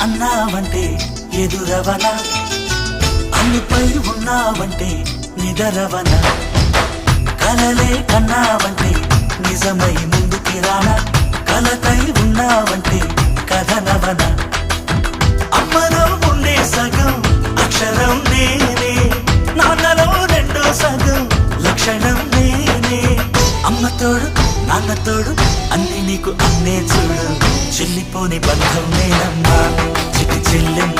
అన్నావంటే ఎదురవన, అన్నిపై ఉన్నావంటే నిదరవన, కలలే కన్నావంటే నిజమై ముందుకి రానా, కలతై ఉన్నావంటే కథనవన. అమ్మలో ఉండే సగం అక్షరం నేనే, నాన్నలో రెండో సగం లక్షణం నేనే. అమ్మ తోడు నాన్న తోడు అన్ని నీకు అన్నే చూడు, చెల్లిపోని బంధం నేనమ్మా చిటి చెల్లెమ్మ.